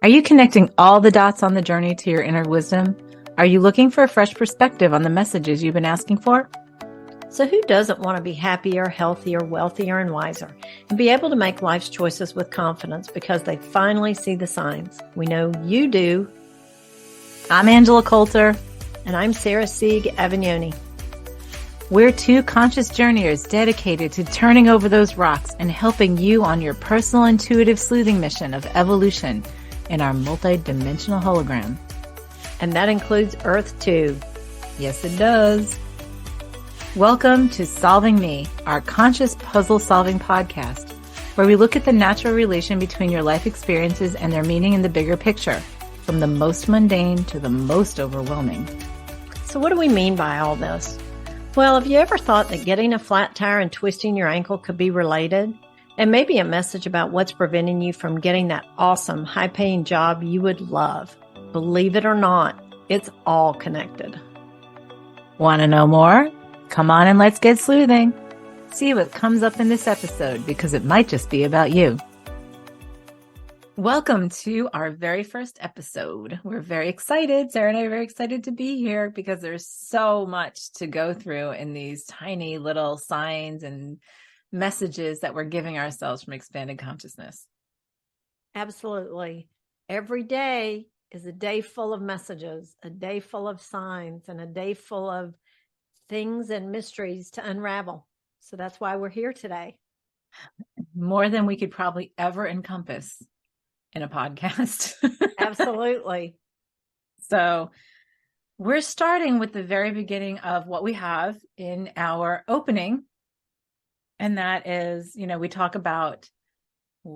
Are you connecting all the dots on the journey to your inner wisdom? Are you looking for a fresh perspective on the messages you've been asking for? So who doesn't want to be happier, healthier, wealthier, and wiser, and be able to make life's choices with confidence because they finally see the signs? We know you do. I'm Angela Coulter. And I'm Sarah Sieg Avignoni. We're two conscious journeyers dedicated to turning over those rocks and helping you on your personal intuitive sleuthing mission of evolution in our multi-dimensional hologram. And that includes Earth too. Yes, it does. Welcome to Solving Me, our conscious puzzle-solving podcast, where we look at the natural relation between your life experiences and their meaning in the bigger picture, from the most mundane to the most overwhelming. So what do we mean by all this? Well, have you ever thought that getting a flat tire and twisting your ankle could be related? And maybe a message about what's preventing you from getting that awesome, high-paying job you would love. Believe it or not, it's all connected. Want to know more? Come on and let's get sleuthing. See what comes up in this episode, because it might just be about you. Welcome to our very first episode. We're very excited. Sarah and I are very excited to be here because there's so much to go through in these tiny little signs and messages that we're giving ourselves from expanded consciousness. Absolutely. Every day is a day full of messages, a day full of signs, and a day full of things and mysteries to unravel. So that's why we're here today. More than we could probably ever encompass in a podcast. Absolutely. So we're starting with the very beginning of what we have in our opening. And that is, we talk about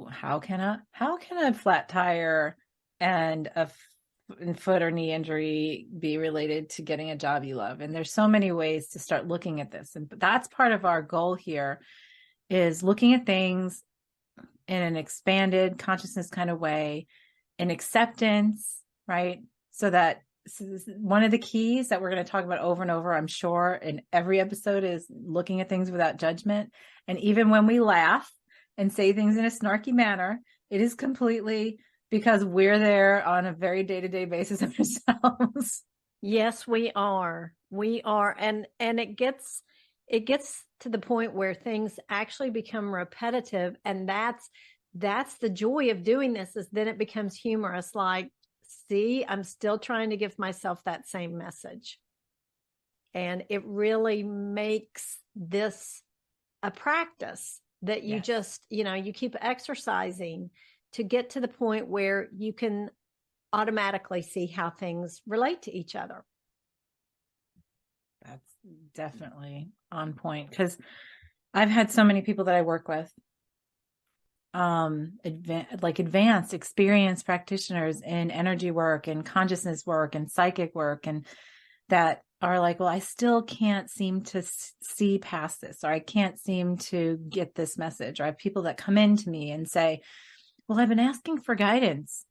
how can a flat tire and a foot or knee injury be related to getting a job you love? And there's so many ways to start looking at this. And that's part of our goal here, is looking at things in an expanded consciousness kind of way, in acceptance, right? So one of the keys that we're going to talk about over and over, I'm sure, in every episode, is looking at things without judgment. And even when we laugh and say things in a snarky manner, it is completely because we're there on a very day-to-day basis of ourselves. Yes, we are. We are. And it gets to the point where things actually become repetitive. And that's the joy of doing this, is then it becomes humorous. Like, see, I'm still trying to give myself that same message. And it really makes this a practice that you just, you keep exercising to get to the point where you can automatically see how things relate to each other. That's definitely on point, because I've had so many people that I work with, advanced experienced practitioners in energy work and consciousness work and psychic work, and that are like, well, I still can't seem to see past this, or I can't seem to get this message. Or I have people that come in to me and say, well, I've been asking for guidance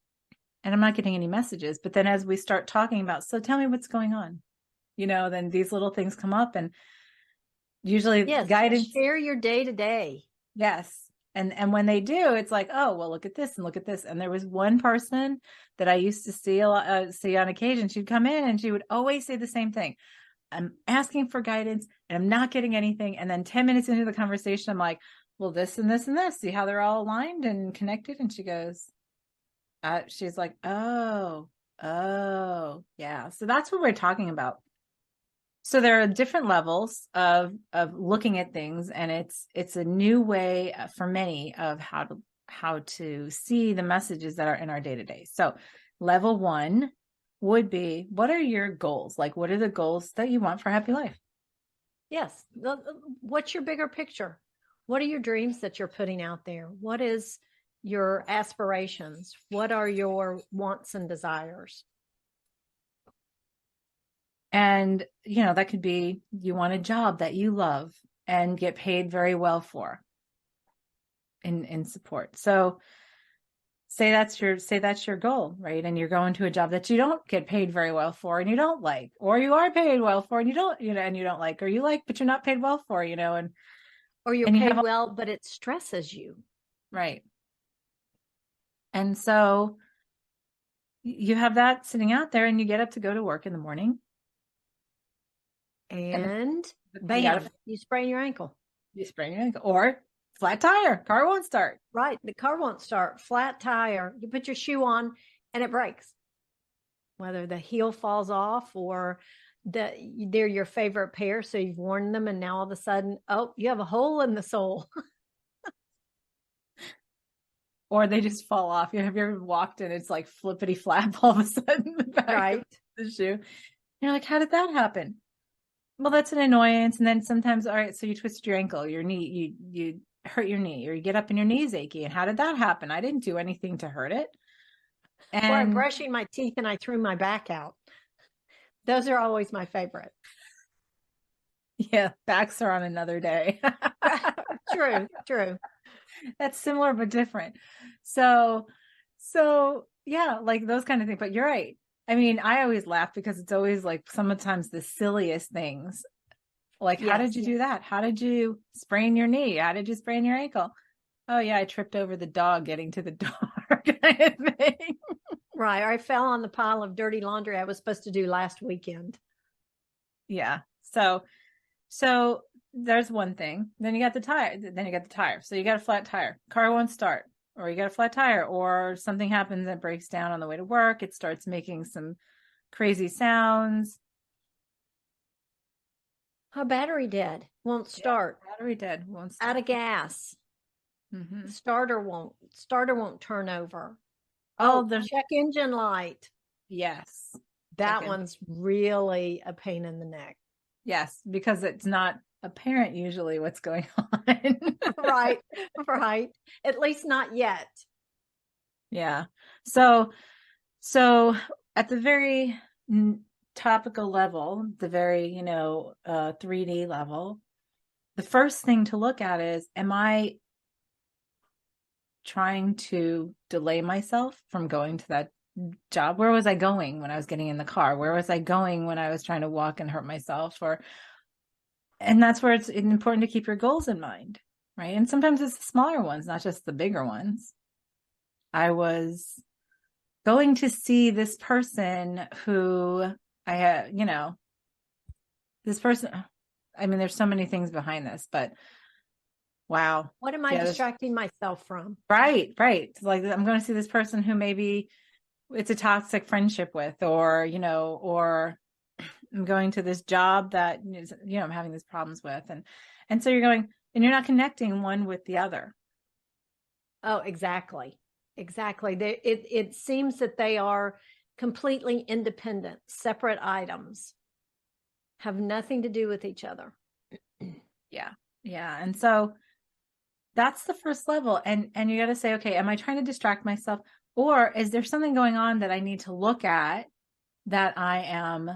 and I'm not getting any messages. But then as we start talking about, so tell me what's going on, then these little things come up, and usually guidance. Share your day to day. Yes. And when they do, it's like, oh, well, look at this and look at this. And there was one person that I used to see on occasion. She'd come in and she would always say the same thing. I'm asking for guidance and I'm not getting anything. And then 10 minutes into the conversation, I'm like, well, this and this and this, see how they're all aligned and connected? And she goes, she's like, oh, yeah. So that's what we're talking about. So there are different levels of looking at things, and it's a new way for many of how to see the messages that are in our day-to-day. So level 1 would be, what are your goals? Like, what are the goals that you want for a happy life? Yes. What's your bigger picture? What are your dreams that you're putting out there? What is your aspirations? What are your wants and desires? And, that could be, you want a job that you love and get paid very well for in support. So say that's your goal, right? And you're going to a job that you don't get paid very well for and you don't like, or you are paid well for and you don't, and you don't like, or you like, but you're not paid well for, or you're paid well, but it stresses you. Right. And so you have that sitting out there and you get up to go to work in the morning and And you got bam, to, you sprain your ankle. you sprain your ankle or flat tire, car won't start. Right. The car won't start. Flat tire. You put your shoe on and it breaks. Whether the heel falls off or they're your favorite pair, so you've worn them and now all of a sudden, oh, you have a hole in the sole. Or they just fall off. Have you ever walked and it's like flippity flap all of a sudden the back of Right. the shoe? You're like, how did that happen? Well, that's an annoyance. And then sometimes, all right, so you twisted your ankle, your knee, you hurt your knee, or you get up and your knee's achy. And how did that happen? I didn't do anything to hurt it. Or I'm And brushing my teeth and I threw my back out. Those are always my favorite. yeah, backs are on another day. True, true. That's similar but different. So, so yeah, like those kind of things. But you're right. I mean, I always laugh because it's always like sometimes the silliest things. Like, how did Yes. you do that? How did you sprain your knee? How did you sprain your ankle? Oh yeah, I tripped over the dog getting to the door kind of thing. Right. I fell on the pile of dirty laundry I was supposed to do last weekend. Yeah. So there's one thing. Then you got the tire. Then you got the tire. So you got a flat tire. Car won't start. Or you got a flat tire. Or something happens that breaks down on the way to work. It starts making some crazy sounds. A battery dead. Won't start. Yeah, battery dead. Won't Out start. of gas. Mm-hmm. Starter won't turn over. Oh, Oh, there's check engine light. yes. That Check in. one's really a pain in the neck. Yes, because it's not apparent usually what's going on. Right. Right. At least not yet. Yeah. So at the very topical level, the very, 3D level, the first thing to look at is, am I trying to delay myself from going to that job? Where was I going when I was getting in the car? Where was I going when I was trying to walk and hurt myself? And that's where it's important to keep your goals in mind, right? And sometimes it's the smaller ones, not just the bigger ones. I was going to see this person who I had, this person. I mean, there's so many things behind this, but wow. What am I Yeah, distracting myself from? right, right. Like I'm going to see this person who maybe it's a toxic friendship with, or I'm going to this job that is, I'm having these problems with, and so you're going and you're not connecting one with the other. Oh, exactly. Exactly. It seems that they are completely independent, separate items, have nothing to do with each other. Yeah, yeah, and so that's the first level, and you got to say, okay, am I trying to distract myself, or is there something going on that I need to look at that I am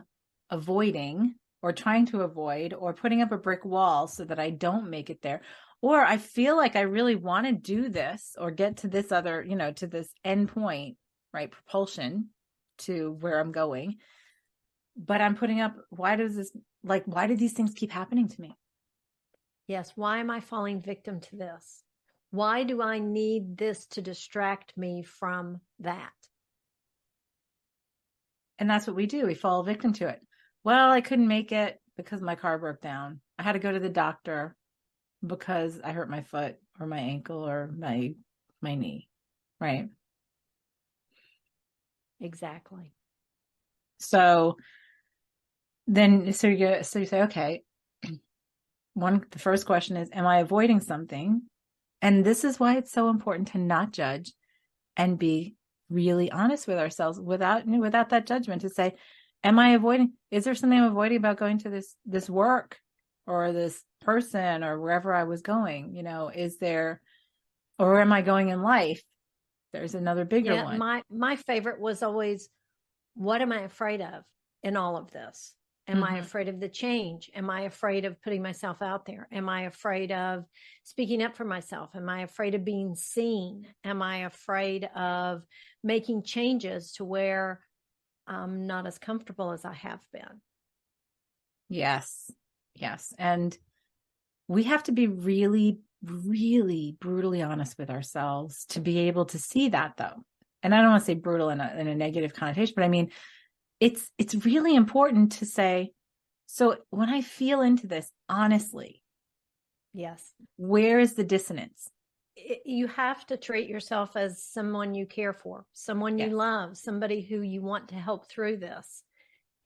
avoiding or trying to avoid or putting up a brick wall so that I don't make it there? Or I feel like I really want to do this or get to this other, to this end point, right? Propulsion to where I'm going. But I'm putting up, why do these things keep happening to me? Yes. Why am I falling victim to this? Why do I need this to distract me from that? And that's what we do. We fall victim to it. Well, I couldn't make it because my car broke down. I had to go to the doctor because I hurt my foot or my ankle or my knee, right? Exactly. So you say, okay, the first question is, am I avoiding something? And this is why it's so important to not judge and be really honest with ourselves without that judgment, to say, am I avoiding, is there something I'm avoiding about going to this work or this person or wherever I was going? Is there, or am I going in life? There's another bigger Yeah. one. My favorite was always, what am I afraid of in all of this? Am I afraid of the change? Am I afraid of putting myself out there? Am I afraid of speaking up for myself? Am I afraid of being seen? Am I afraid of making changes to where I'm not as comfortable as I have been? Yes. Yes. And we have to be really, really brutally honest with ourselves to be able to see that, though. and I don't want to say brutal in a negative connotation, but I mean, it's really important to say, so when I feel into this, honestly, Yes. where is the dissonance? You have to treat yourself as someone you care for, someone you Yes. love, somebody who you want to help through this.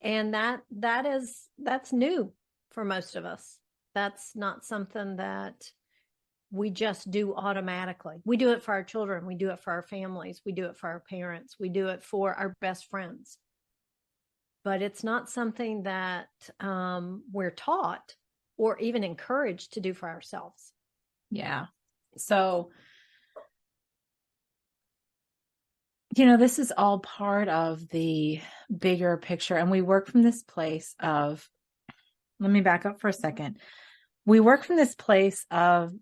And that's new for most of us. That's not something that we just do automatically. We do it for our children, we do it for our families, we do it for our parents, we do it for our best friends. But it's not something that we're taught or even encouraged to do for ourselves. Yeah. So, you know, this is all part of the bigger picture. And we work from this place of, let me back up for a second. We work from this place of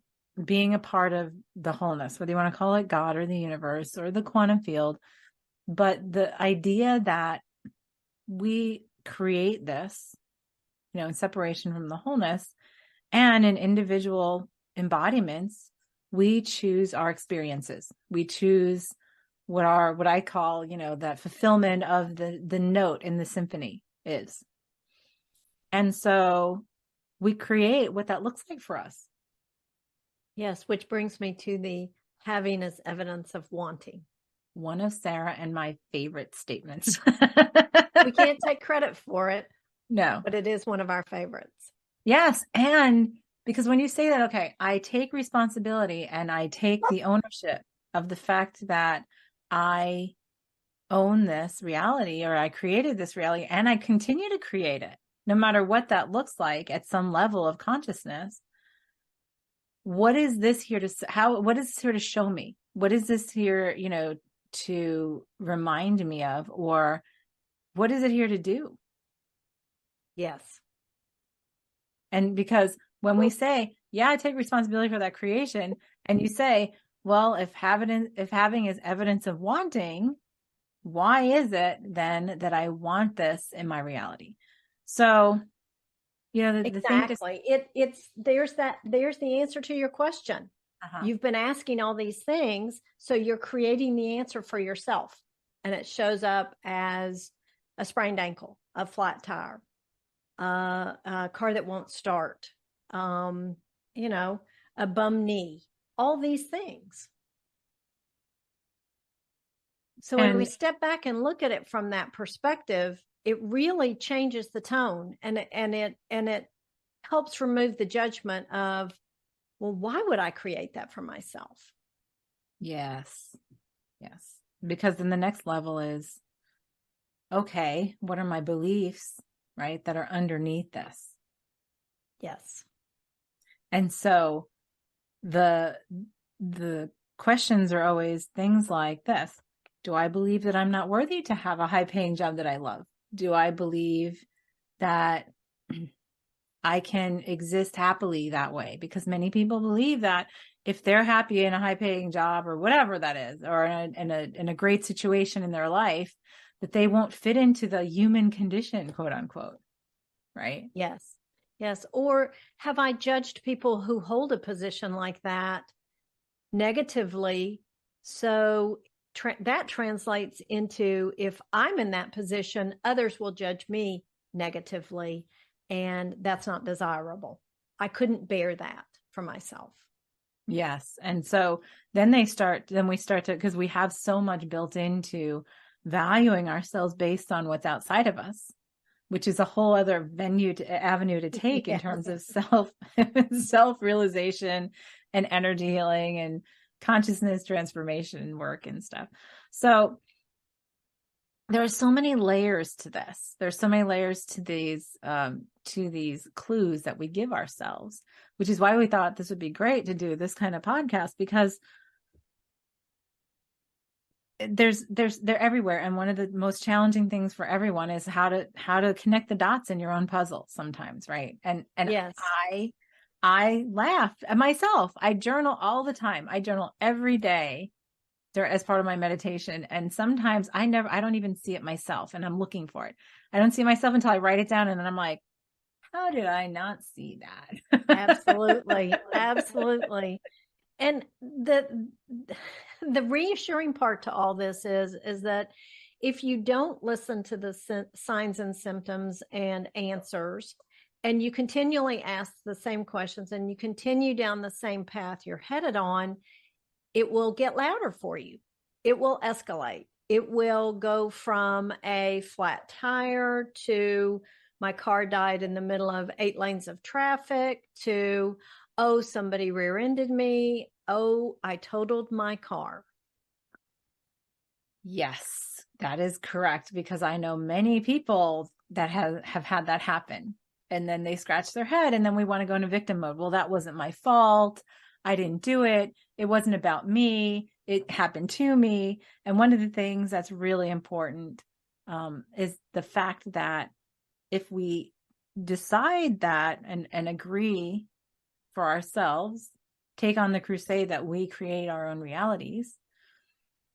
being a part of the wholeness, whether you want to call it God or the universe or the quantum field. But the idea that we create this, you know, in separation from the wholeness and in individual embodiments, we choose our experiences. We choose what I call, you know, that fulfillment of the note in the symphony is. And so we create what that looks like for us. Yes, which brings me to the having as evidence of wanting. One of Sarah and my favorite statements. We can't take credit for it, No. but it is one of our favorites. Yes. And because when you say that, okay, I take responsibility and I take the ownership of the fact that I own this reality, or I created this reality and I continue to create it, no matter what that looks like at some level of consciousness. What is this here to, what is this here to show me? What is this here, you know, to remind me of, or what is it here to do? Yes. And because when we say, yeah, I take responsibility for that creation, and you say, well, if having is evidence of wanting, why is it then that I want this in my reality? So, you know, the thing is, Exactly. It's there's the answer to your question. You've been asking all these things, so you're creating the answer for yourself. And it shows up as a sprained ankle, a flat tire, a car that won't start, you know, a bum knee, all these things. So when we step back and look at it from that perspective, it really changes the tone, and it helps remove the judgment of, well, why would I create that for myself? yes, because then the next level is, okay, what are my beliefs, right, that are underneath this? Yes. And so the questions are always things like this. Do I believe that I'm not worthy to have a high-paying job that I love? Do I believe that I can exist happily that way? Because many people believe that if they're happy in a high-paying job or whatever that is, or in a great situation in their life, that they won't fit into the human condition, quote unquote. Right? Yes. Yes. Or have I judged people who hold a position like that negatively? So that translates into, if I'm in that position, others will judge me negatively, and that's not desirable. I couldn't bear that for myself. Yes. And so then we start to, because we have so much built into valuing ourselves based on what's outside of us, which is a whole other avenue to take in terms of self-realization and energy healing and consciousness transformation work and stuff. So there are so many layers to this. There's so many layers to these clues that we give ourselves, which is why we thought this would be great to do this kind of podcast, because they're everywhere. And one of the most challenging things for everyone is how to connect the dots in your own puzzle sometimes. Right. And yes. I laugh at myself. I journal all the time. I journal every day as part of my meditation. And sometimes I don't even see it myself, and I'm looking for it. I don't see it myself until I write it down. And then I'm like, how did I not see that? Absolutely. Absolutely. And the reassuring part to all this is that if you don't listen to the signs and symptoms and answers, and you continually ask the same questions and you continue down the same path you're headed on, it will get louder for you. It will escalate. It will go from a flat tire to my car died in the middle of 8 lanes of traffic to, oh, somebody rear-ended me. Oh, I totaled my car. Yes, that is correct, because I know many people that have had that happen. And then they scratch their head and then we want to go into victim mode. Well, that wasn't my fault. I didn't do it. It wasn't about me. It happened to me. And one of the things that's really important is the fact that if we decide that and agree for ourselves, take on the crusade that we create our own realities,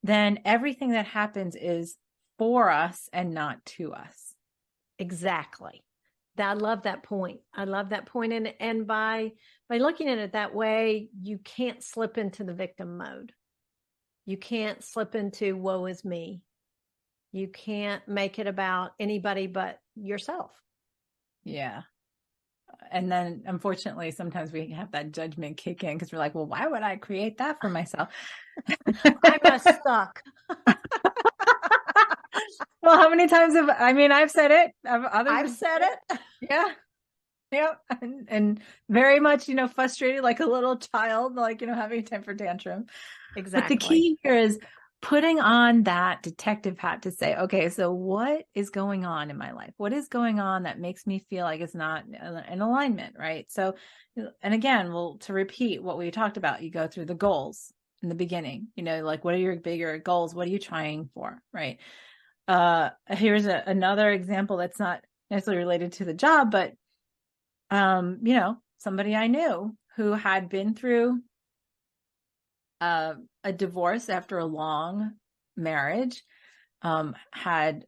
then everything that happens is for us and not to us. Exactly. I love that point. I love that point. And by looking at it that way, you can't slip into the victim mode. You can't slip into woe is me. You can't make it about anybody but yourself. Yeah. And then unfortunately, sometimes we have that judgment kick in because we're like, well, why would I create that for myself? I must suck. Well, how many times I've said it. I've said it. Yeah. Yeah. And very much, frustrated like a little child, like, having a temper tantrum. Exactly. But the key here is putting on that detective hat to say, okay, so what is going on in my life? What is going on that makes me feel like it's not in alignment, right? So, and again, to repeat what we talked about, you go through the goals in the beginning, like what are your bigger goals? What are you trying for, right? Here's another example that's not necessarily related to the job, but, somebody I knew who had been through a divorce after a long marriage, had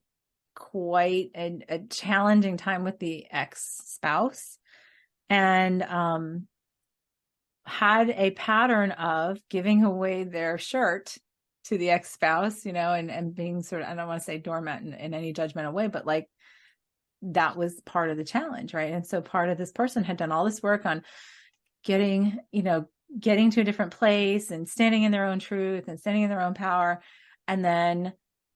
quite a challenging time with the ex-spouse, and had a pattern of giving away their shirt to the ex-spouse, and being sort of, I don't want to say doormat in any judgmental way, but like that was part of the challenge, right? And so part of this person had done all this work on getting to a different place and standing in their own truth and standing in their own power. And then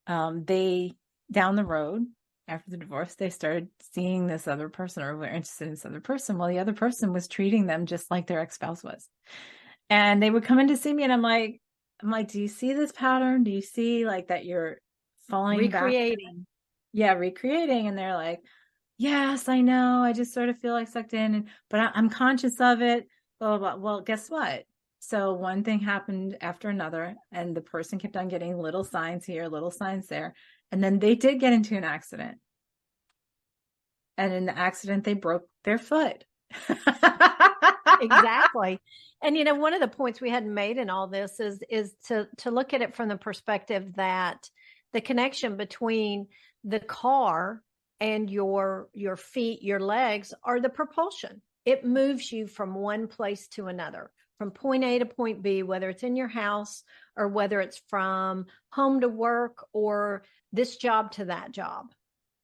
they, down the road, after the divorce, they started seeing this other person, or were interested in this other person. Well, the other person was treating them just like their ex-spouse was. And they would come in to see me and I'm like, do you see this pattern? Do you see like that you're falling back? Yeah, recreating. And they're like, yes, I know. I just sort of feel like sucked in, but I'm conscious of it. Blah, blah, blah. Well, guess what? So one thing happened after another, and the person kept on getting little signs here, little signs there. And then they did get into an accident. And in the accident, they broke their foot. Exactly. And one of the points we hadn't made in all this is to look at it from the perspective that the connection between the car and your feet, your legs, are the propulsion. It moves you from one place to another, from point A to point B, whether it's in your house or whether it's from home to work or this job to that job.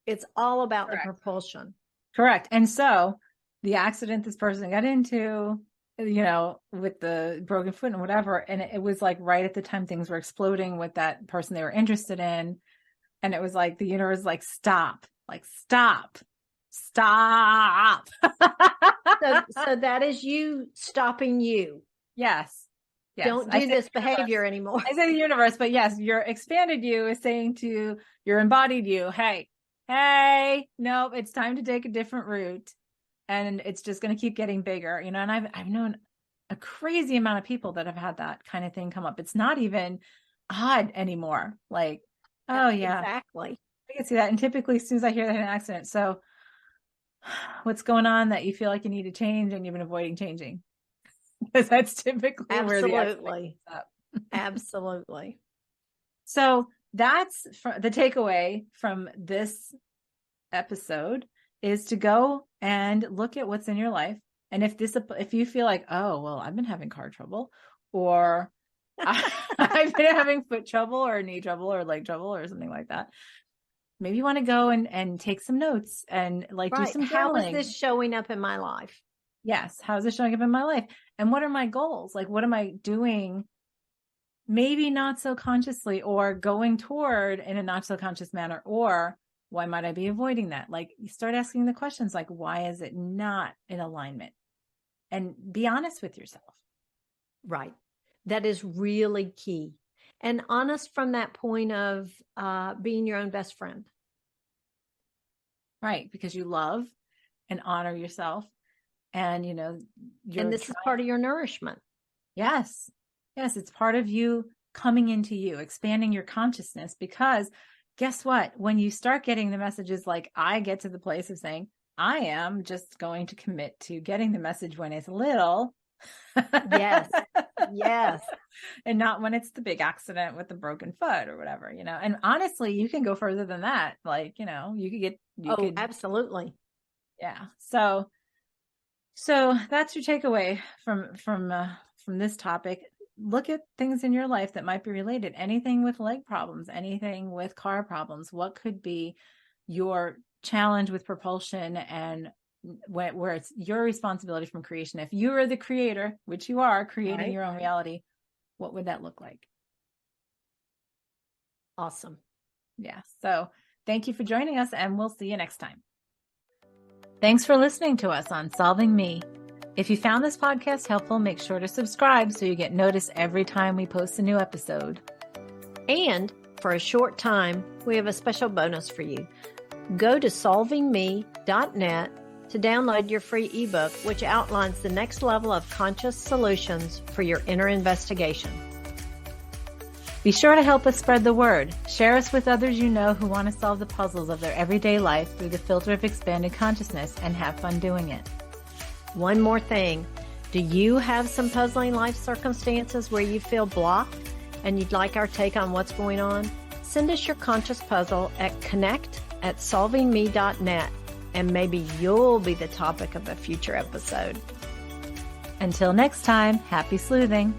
It's all about Correct. the propulsion. Correct. And so the accident this person got into, with the broken foot and whatever, and it was like right at the time things were exploding with that person they were interested in. And it was like the universe was like, stop. Like, stop. So that is you stopping you. Yes. Don't do this behavior anymore. I say the universe, but yes, your expanded you is saying to your embodied you, hey, no, it's time to take a different route. And it's just going to keep getting bigger, and I've known a crazy amount of people that have had that kind of thing come up. It's not even odd anymore. Like, oh yeah, exactly. I can see that. And typically as soon as I hear that in an accident, so what's going on that you feel like you need to change and you've been avoiding changing? Because that's typically where the accident comes up. Absolutely. So that's the takeaway from this episode, is to go and look at what's in your life. And if you feel like, oh, well, I've been having car trouble, or I've been having foot trouble or knee trouble or leg trouble or something like that. Maybe you want to go and take some notes and like do some How is journaling. this showing up in my life? Yes. How is this showing up in my life? And what are my goals? Like, what am I doing? Maybe not so consciously, or going toward in a not so conscious manner, or why might I be avoiding that? Like, you start asking the questions like, why is it not in alignment? And be honest with yourself. Right. That is really key. And honest from that point of being your own best friend. Right. Because you love and honor yourself. And, And this is part of your nourishment. Yes. Yes. It's part of you coming into you, expanding your consciousness, because guess what? When you start getting the messages, like I get to the place of saying, I am just going to commit to getting the message when it's little. Yes. Yes. And not when it's the big accident with the broken foot or whatever, and honestly, you can go further than that. Like, you could absolutely. Yeah. So that's your takeaway from this topic. Look at things in your life that might be related. Anything with leg problems, anything with car problems. What could be your challenge with propulsion, and where it's your responsibility from creation? If you are the creator, which you are, creating your own reality, what would that look like? Awesome. Yeah. So thank you for joining us, and we'll see you next time. Thanks for listening to us on Solving Me. If you found this podcast helpful, make sure to subscribe so you get noticed every time we post a new episode. And for a short time, we have a special bonus for you. Go to solvingme.net to download your free ebook, which outlines the next level of conscious solutions for your inner investigation. Be sure to help us spread the word. Share us with others you know who want to solve the puzzles of their everyday life through the filter of expanded consciousness, and have fun doing it. One more thing. Do you have some puzzling life circumstances where you feel blocked and you'd like our take on what's going on? Send us your conscious puzzle at connect@solvingme.net, and maybe you'll be the topic of a future episode. Until next time, happy sleuthing.